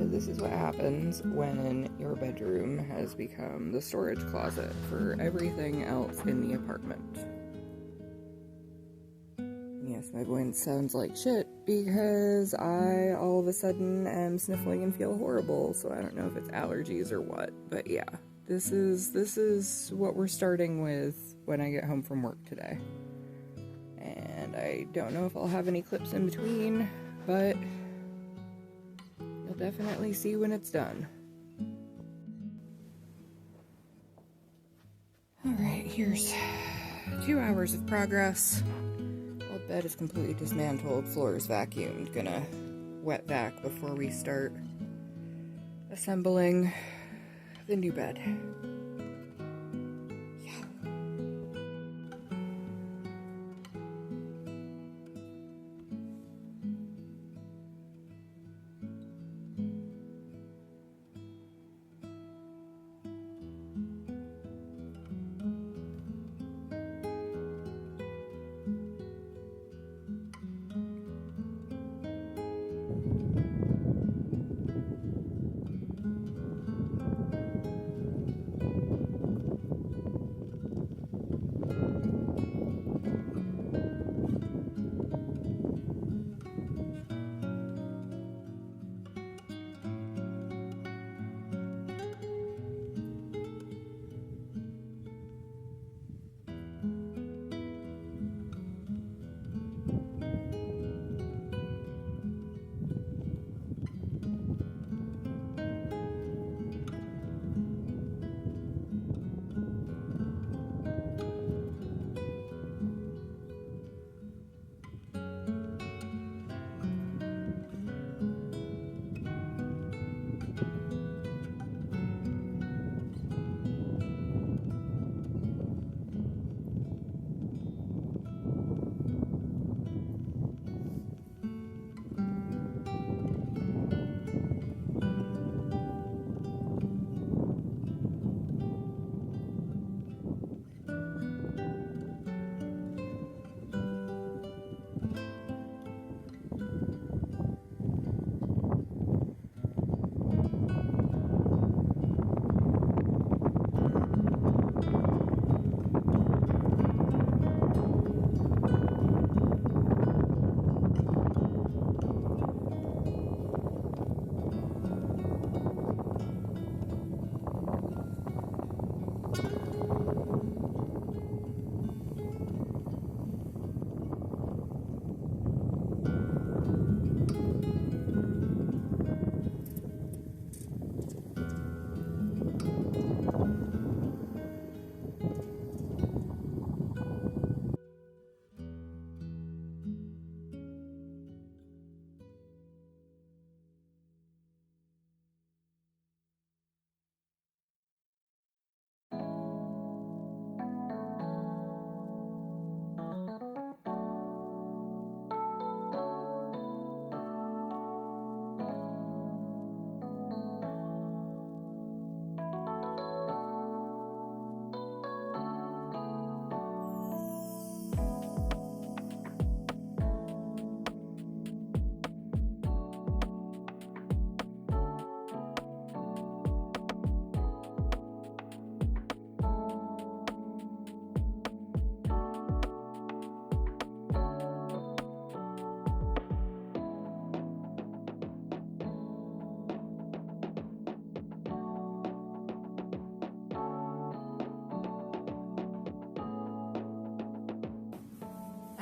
So this is what happens when your bedroom has become the storage closet for everything else in the apartment. Yes, my voice sounds like shit because I all of a sudden am sniffling and feel horrible, so I don't know if it's allergies or what, but yeah, this is what we're starting with when I get home from work today. And I don't know if I'll have any clips in between, but you'll definitely see when it's done. Alright, here's 2 hours of progress. Old bed is completely dismantled, floor is vacuumed. Gonna wet vac before we start assembling the new bed.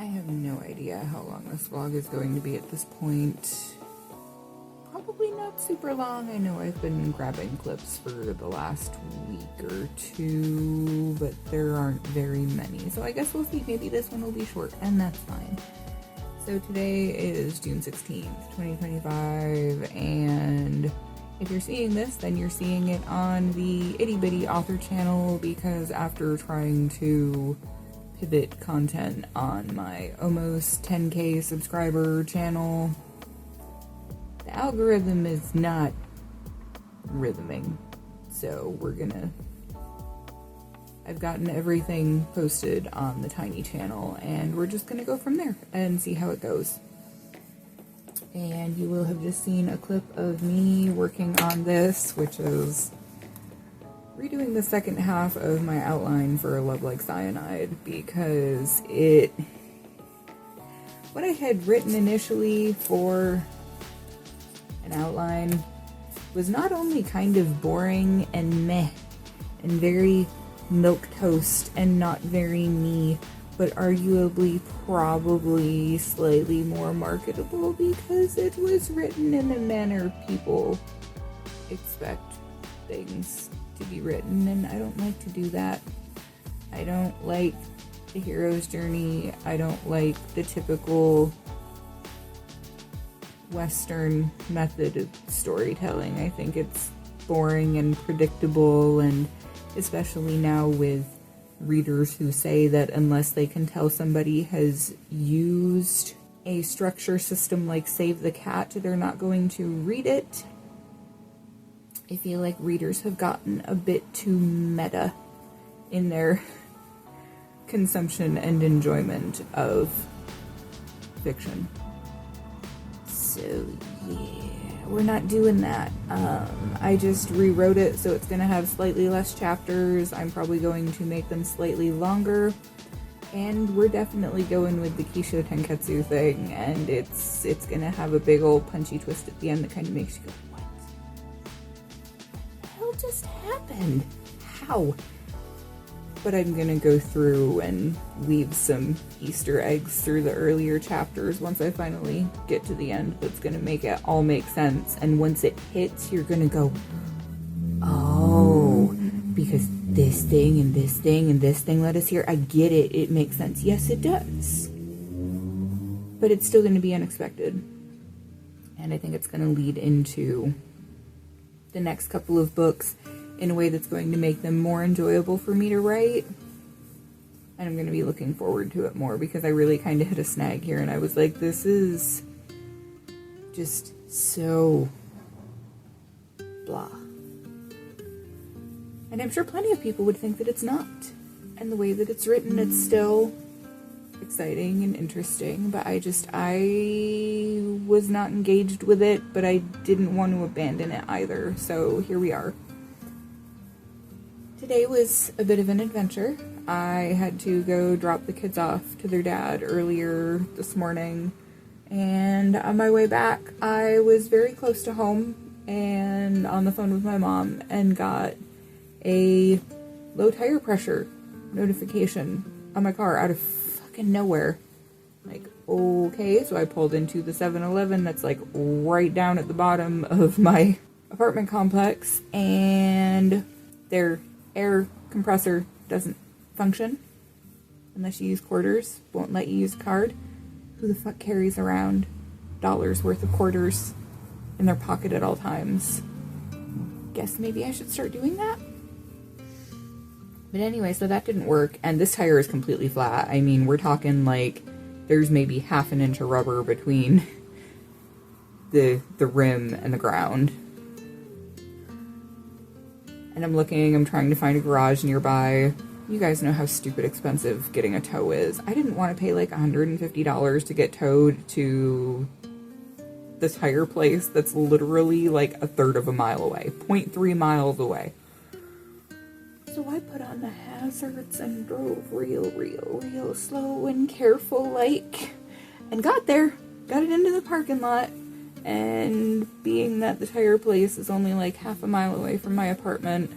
I have no idea how long this vlog is going to be at this point. Probably not super long. I know I've been grabbing clips for the last week or two, but there aren't very many. So I guess we'll see. Maybe this one will be short, and that's fine. So today is June 16th, 2025, and if you're seeing this, then you're seeing it on the Itty Bitty Author channel, because after trying to pivot content on my almost 10k subscriber channel, the algorithm is not rhythming. So I've gotten everything posted on the tiny channel, and we're just gonna go from there and see how it goes. and you will have just seen a clip of me working on this, which is redoing the second half of my outline for Like Cyanide, because what I had written initially for an outline was not only kind of boring and meh and very milquetoast and not very me, but arguably probably slightly more marketable because it was written in a manner people expect things to be written, and I don't like to do that. I don't like the hero's journey. I don't like the typical Western method of storytelling. I think it's boring and predictable, and especially now with readers who say that unless they can tell somebody has used a structure system like Save the Cat, they're not going to read it. I feel like readers have gotten a bit too meta in their consumption and enjoyment of fiction. So yeah, we're not doing that. I just rewrote it so it's going to have slightly less chapters. I'm probably going to make them slightly longer, and we're definitely going with the Kisho Tenketsu thing, and it's going to have a big old punchy twist at the end that kind of makes you go, what the hell just happened? How? But I'm going to go through and weave some Easter eggs through the earlier chapters once I finally get to the end. That's going to make it all make sense. And once it hits, you're going to go, oh, because this thing and this thing and this thing led us here. I get it. It makes sense. Yes, it does. But it's still going to be unexpected. And I think it's going to lead into the next couple of books in a way that's going to make them more enjoyable for me to write. And I'm going to be looking forward to it more because I really kind of hit a snag here, and I was like, this is just so blah. And I'm sure plenty of people would think that it's not. And the way that it's written, it's still exciting and interesting, but I was not engaged with it, but I didn't want to abandon it either. So here we are. Today was a bit of an adventure. I had to go drop the kids off to their dad earlier this morning, and on my way back I was very close to home and on the phone with my mom and got a low tire pressure notification on my car out of fucking nowhere. Like, okay, so I pulled into the 7-Eleven that's like right down at the bottom of my apartment complex, and their air compressor doesn't function unless you use quarters, won't let you use a card. Who the fuck carries around dollars worth of quarters in their pocket at all times? Guess maybe I should start doing that. But anyway, so that didn't work, and this tire is completely flat. I mean, we're talking like there's maybe half an inch of rubber between the rim and the ground. And I'm trying to find a garage nearby. You guys know how stupid expensive getting a tow is. I didn't want to pay like $150 to get towed to the tire place that's literally like a third of a mile away, 0.3 miles away. So I put on the hazards and drove real slow and careful like, and got it into the parking lot. And being that the tire place is only like half a mile away from my apartment,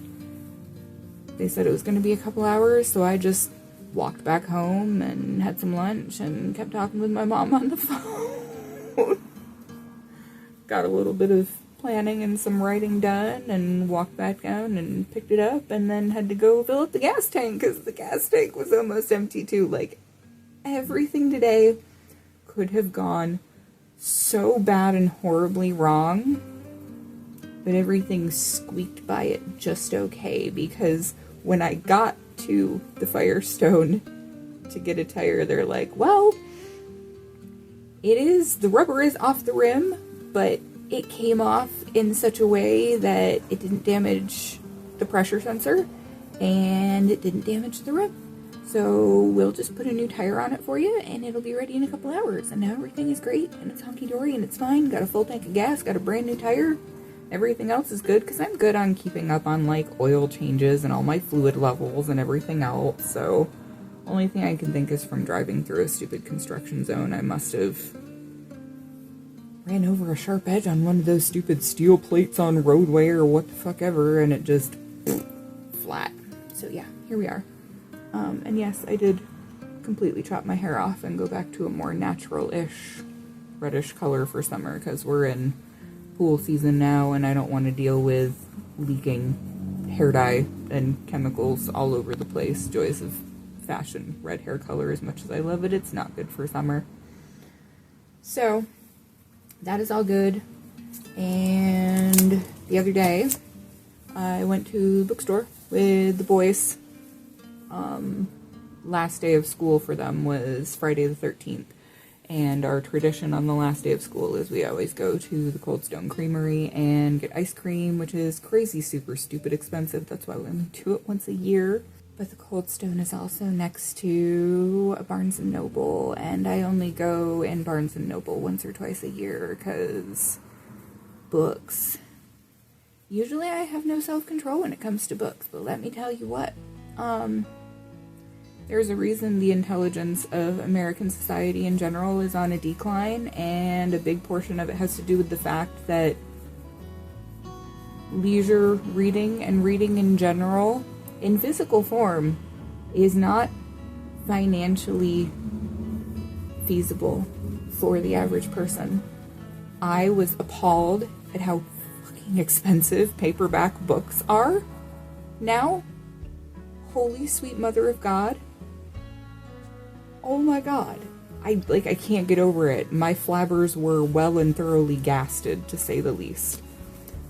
they said it was going to be a couple hours, so I just walked back home and had some lunch and kept talking with my mom on the phone. Got a little bit of planning and some writing done and walked back down and picked it up, and then had to go fill up the gas tank because the gas tank was almost empty too. Like, everything today could have gone so bad and horribly wrong, but everything squeaked by it just okay, because when I got to the Firestone to get a tire, they're like, well, the rubber is off the rim, but it came off in such a way that it didn't damage the pressure sensor and it didn't damage the rim. So we'll just put a new tire on it for you, and it'll be ready in a couple hours. And now everything is great, and it's honky-dory, and it's fine. Got a full tank of gas, got a brand new tire. Everything else is good, because I'm good on keeping up on, like, oil changes and all my fluid levels and everything else. So only thing I can think is from driving through a stupid construction zone, I must have ran over a sharp edge on one of those stupid steel plates on roadway or what the fuck ever, and it just flat. So yeah, here we are. And yes, I did completely chop my hair off and go back to a more natural-ish reddish color for summer, because we're in pool season now and I don't want to deal with leaking hair dye and chemicals all over the place. Joys of fashion. Red hair color, as much as I love it, it's not good for summer. So that is all good. And the other day I went to the bookstore with the boys. Last day of school for them was Friday the 13th. And our tradition on the last day of school is we always go to the Cold Stone Creamery and get ice cream, which is crazy, super, stupid expensive. That's why we only do it once a year. But the Cold Stone is also next to a Barnes & Noble, and I only go in Barnes & Noble once or twice a year because books. Usually I have no self-control when it comes to books, but let me tell you what. There's a reason the intelligence of American society in general is on a decline, and a big portion of it has to do with the fact that leisure reading and reading in general, in physical form, is not financially feasible for the average person. I was appalled at how fucking expensive paperback books are now. Holy sweet mother of God. Oh my God. I can't get over it. My flabbers were well and thoroughly gasted, to say the least.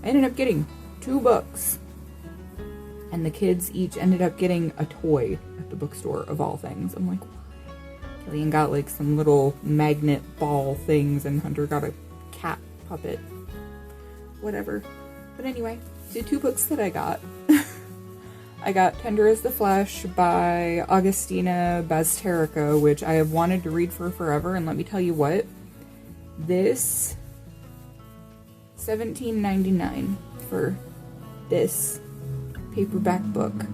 I ended up getting 2 books. And the kids each ended up getting a toy at the bookstore, of all things. I'm like, why? Killian got like some little magnet ball things, and Hunter got a cat puppet. Whatever. But anyway, the 2 books that I got. I got Tender as the Flesh by Augustina Bazterrica, which I have wanted to read for forever, and let me tell you what, this $17.99 for this paperback book.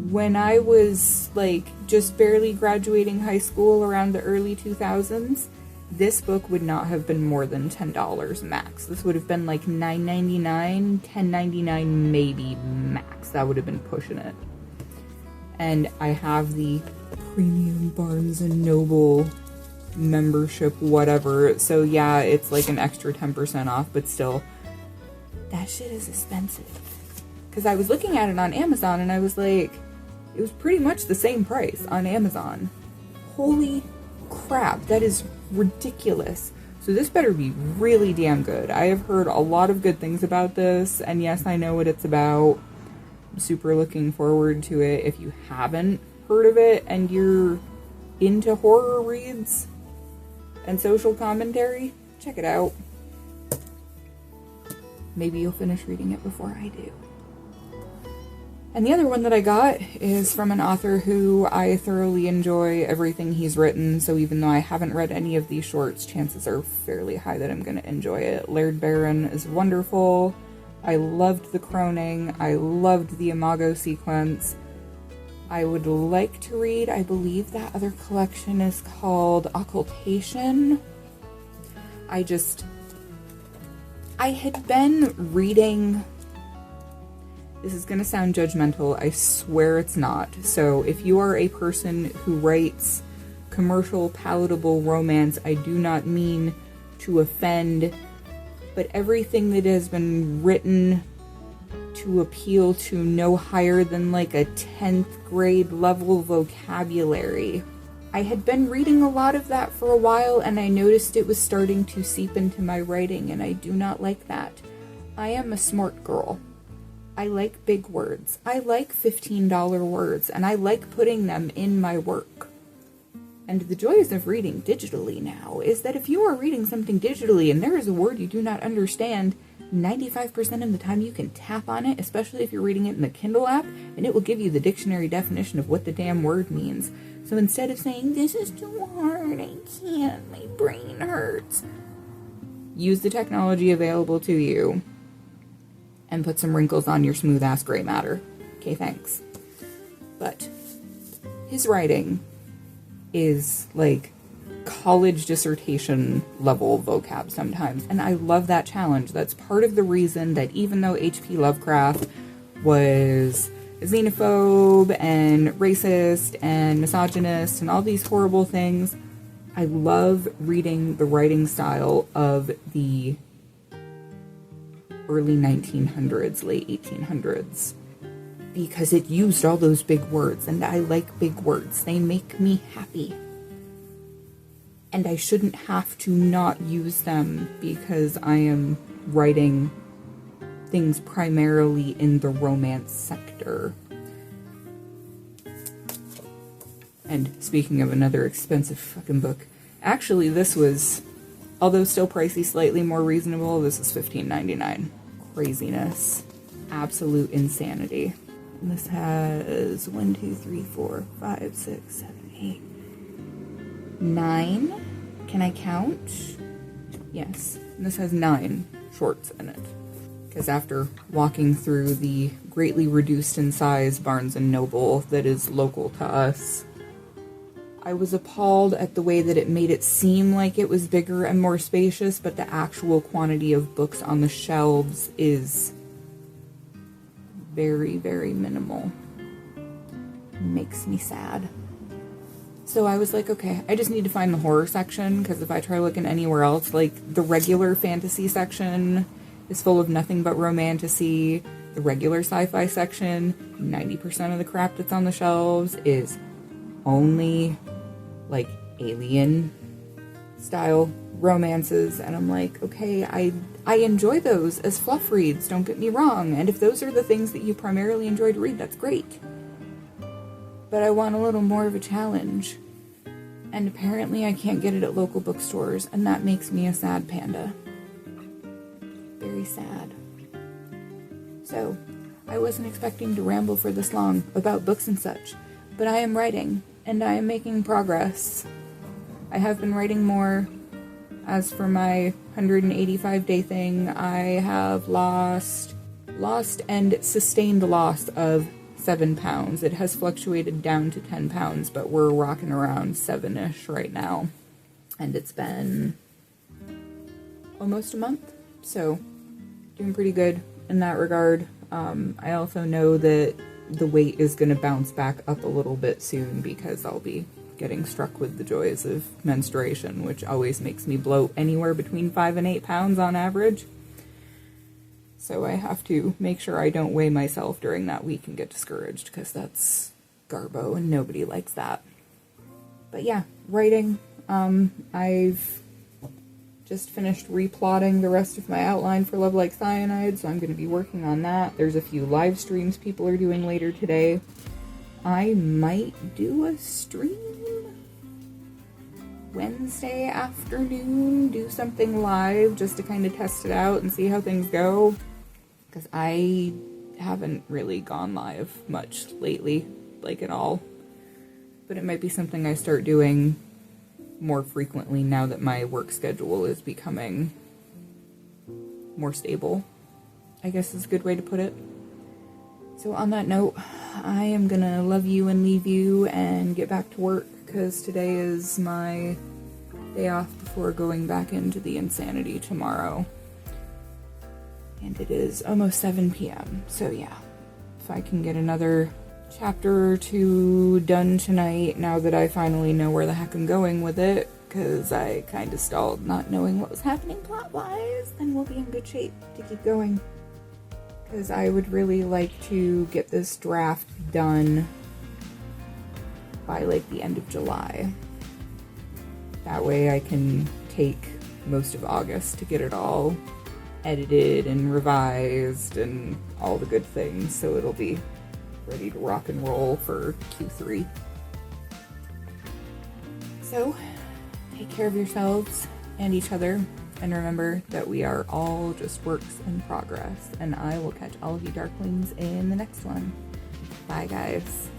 When I was like just barely graduating high school around the early 2000s, this book would not have been more than $10 max. This would have been like $9.99, $10.99 maybe max. That would have been pushing it. And I have the premium Barnes & Noble membership, whatever. So yeah, it's like an extra 10% off, but still, that shit is expensive. Because I was looking at it on Amazon and I was like, it was pretty much the same price on Amazon. Holy crap, that is ridiculous. So this better be really damn good. I have heard a lot of good things about this, and yes, I know what it's about. I'm super looking forward to it. If you haven't heard of it and you're into horror reads and social commentary, check it out. Maybe you'll finish reading it before I do. And the other one that I got is from an author who I thoroughly enjoy everything he's written, so even though I haven't read any of these shorts, chances are fairly high that I'm going to enjoy it. Laird Barron is wonderful. I loved the Croning. I loved the Imago sequence. I would like to read, I believe that other collection is called Occultation. I had been reading... This is going to sound judgmental, I swear it's not. So if you are a person who writes commercial, palatable romance, I do not mean to offend, but everything that has been written to appeal to no higher than like a 10th grade level vocabulary. I had been reading a lot of that for a while, and I noticed it was starting to seep into my writing, and I do not like that. I am a smart girl. I like big words. I like $15 words, and I like putting them in my work. And the joys of reading digitally now is that if you are reading something digitally and there is a word you do not understand, 95% of the time you can tap on it, especially if you're reading it in the Kindle app, and it will give you the dictionary definition of what the damn word means. So instead of saying, this is too hard, I can't, my brain hurts, use the technology available to you and put some wrinkles on your smooth ass gray matter. Okay, thanks. But his writing is like college dissertation level vocab sometimes, and I love that challenge. That's part of the reason that even though H.P. Lovecraft was a xenophobe and racist and misogynist and all these horrible things, I love reading the writing style of the early 1900s, late 1800s, because it used all those big words, and I like big words. They make me happy. And I shouldn't have to not use them because I am writing things primarily in the romance sector. And speaking of another expensive fucking book, actually this was, although still pricey, slightly more reasonable. This is $15.99. Craziness. Absolute insanity. And this has 1, 2, 3, 4, 5, 6, 7, 8, 9. Can I count? Yes. And this has 9 shorts in it. Because after walking through the greatly reduced in size Barnes & Noble that is local to us, I was appalled at the way that it made it seem like it was bigger and more spacious, but the actual quantity of books on the shelves is very, very minimal. It makes me sad. So I was like, okay, I just need to find the horror section, because if I try looking anywhere else, like the regular fantasy section is full of nothing but romantasy. The regular sci-fi section, 90% of the crap that's on the shelves is only like alien style romances, and I'm like, okay, I enjoy those as fluff reads, don't get me wrong, and if those are the things that you primarily enjoy to read, that's great. But I want a little more of a challenge, and apparently I can't get it at local bookstores, and that makes me a sad panda. Very sad. So, I wasn't expecting to ramble for this long about books and such, but I am writing, and I am making progress. I have been writing more. As for my 185-day thing, I have lost and sustained the loss of 7 pounds. It has fluctuated down to 10 pounds, but we're rocking around 7-ish right now. And it's been almost a month, so doing pretty good in that regard. I also know that the weight is going to bounce back up a little bit soon because I'll be getting struck with the joys of menstruation, which always makes me bloat anywhere between 5 and 8 pounds on average. So I have to make sure I don't weigh myself during that week and get discouraged, because that's garbo and nobody likes that. But yeah, writing. I've just finished replotting the rest of my outline for Love Like Cyanide, so I'm going to be working on that. There's a few live streams people are doing later today. I might do a stream Wednesday afternoon, do something live just to kind of test it out and see how things go, because I haven't really gone live much lately, like at all. But it might be something I start doing more frequently now that my work schedule is becoming more stable, I guess is a good way to put it. So on that note, I am gonna love you and leave you and get back to work, because today is my day off before going back into the insanity tomorrow. And it is almost 7 p.m. So yeah, if I can get another chapter or 2 done tonight, now that I finally know where the heck I'm going with it, because I kind of stalled not knowing what was happening plot-wise, then we'll be in good shape to keep going. Because I would really like to get this draft done by like the end of July. That way I can take most of August to get it all edited and revised and all the good things, so it'll be ready to rock and roll for Q3. So, take care of yourselves and each other, And remember that we are all just works in progress. And I will catch all of you Darklings in the next one. Bye, guys.